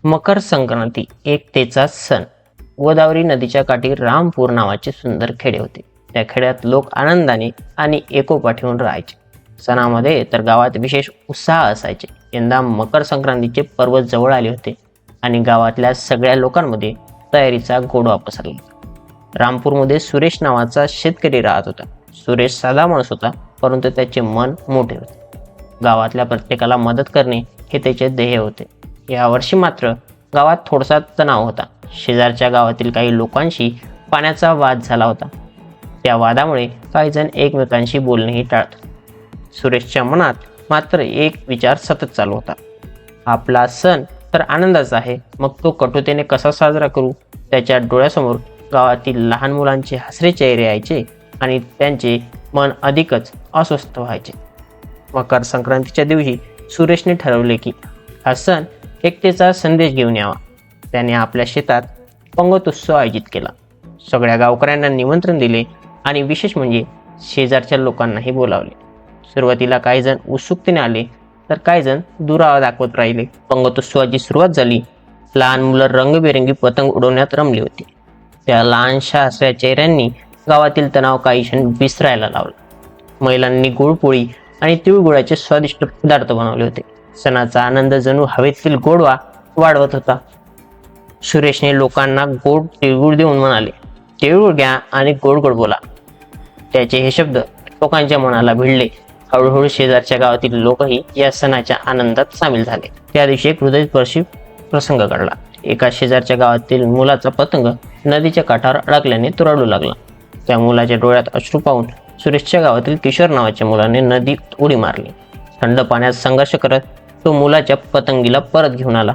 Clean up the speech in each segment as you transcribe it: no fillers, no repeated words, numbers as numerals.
मकर संक्रांती एकतेचा सण. गोदावरी नदीच्या काठी रामपूर नावाचे सुंदर खेडे होते. त्या खेड्यात लोक आनंदाने आणि एकोपा ठेवून राहायचे. सणामध्ये तर गावात विशेष उत्साह असायचे. यंदा मकर संक्रांतीचे पर्व जवळ आले होते आणि गावातल्या सगळ्या लोकांमध्ये तयारीचा गोडवा पसरला. रामपूरमध्ये सुरेश नावाचा शेतकरी राहत होता. सुरेश साधा माणूस होता, परंतु त्याचे मन मोठे होते. गावातल्या प्रत्येकाला मदत करणे हे त्याचे ध्येय होते. यावर्षी मात्र गावात थोडासा तणाव होता. शेजारच्या गावातील काही लोकांशी पाण्याचा वाद झाला होता. त्या वादामुळे काही जण एकमेकांशी बोलणेही टाळत. सुरेशच्या मनात मात्र एक विचार सतत चालू होता. आपला सण तर आनंदाचा आहे, मग तो कटुतेने कसा साजरा करू? त्याच्या डोळ्यासमोर गावातील लहान मुलांचे हसरे चेहरे यायचे आणि त्यांचे मन अधिकच अस्वस्थ व्हायचे. मकर संक्रांतीच्या दिवशी सुरेशने ठरवले की हा सण एकतेचा संदेश घेऊन यावा. त्याने आपल्या शेतात पंगतोत्सव आयोजित केला. सगळ्या गावकऱ्यांना निमंत्रण दिले आणि विशेष म्हणजे शेजारच्या लोकांनाही बोलावले. सुरुवातीला काही जण उत्सुकतेने आले तर काही जण दुरावा दाखवत राहिले. पंगतोत्सवाची सुरुवात झाली. लहान मुलं रंगबेरंगी पतंग उडवण्यात रमली होती. त्या लहानशा हसऱ्या चेहऱ्यांनी गावातील तणाव काही क्षण विसरायला लावला. महिलांनी गुळपोळी आणि तिळगुळाचे स्वादिष्ट पदार्थ बनवले होते. सणाचा आनंद जणू हवेतील गोडवा वाढवत होता. सुरेशने लोकांना गोड तिळगुळ देऊन म्हणाले, तिळगुळ घ्या आणि गोड गोड बोला. त्याचे हे शब्द लोकांच्या मनाला भिडले. हळूहळू शेजारच्या गावातील लोकही या सणाच्या आनंदात सामील झाले. त्या दिवशी एक हृदयस्पर्शी प्रसंग घडला. एका शेजारच्या गावातील मुलाचा पतंग नदीच्या काठावर अडकल्याने तुराडू लागला. त्या मुलाच्या डोळ्यात अश्रू पाहून सुरेशच्या गावातील किशोर नावाच्या मुलाने नदीत उडी मारली. थंड पाण्यात संघर्ष करत तो मुलाच्या पतंगीला परत घेऊन आला.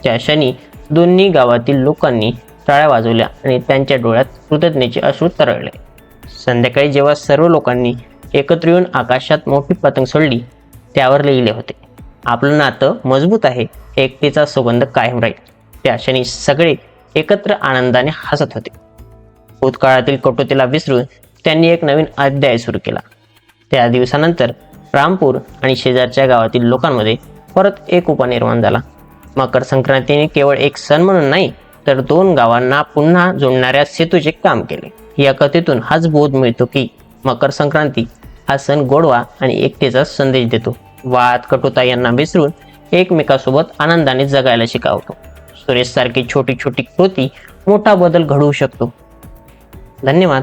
त्या क्षणी दोन्ही गावातील लोकांनी टाळ्या वाजवल्या आणि त्यांच्या डोळ्यात कृतज्ञतेचे अश्रू तरळले. संध्याकाळी जेव्हा सर्व लोकांनी एकत्र येऊन आकाशात मोठी पतंग सोडली, त्यावर लिहिले होते, आपलं नातं मजबूत आहे, एकतेचा सुगंध कायम राहील. त्या क्षणी सगळे एकत्र आनंदाने हसत होते. भूतकाळातील कटुतेला विसरून त्यांनी एक नवीन अध्याय सुरू केला. त्या दिवसानंतर रामपूर आणि शेजारच्या गावातील लोकांमध्ये परत एकोपा निर्माण झाला. मकर संक्रांतीने केवळ एक सण म्हणून नाही, तर दोन गावांना पुन्हा जोडणाऱ्या सेतूचे काम केले. या कथेतून हाच बोध मिळतो की मकर संक्रांती हा सण गोडवा आणि एकतेचा संदेश देतो. वाद कटुता यांना विसरून एकमेकासोबत आनंदाने जगायला शिकवतो. सुरेश सारखी छोटी छोटी कृती मोठा बदल घडवू शकतो. धन्यवाद.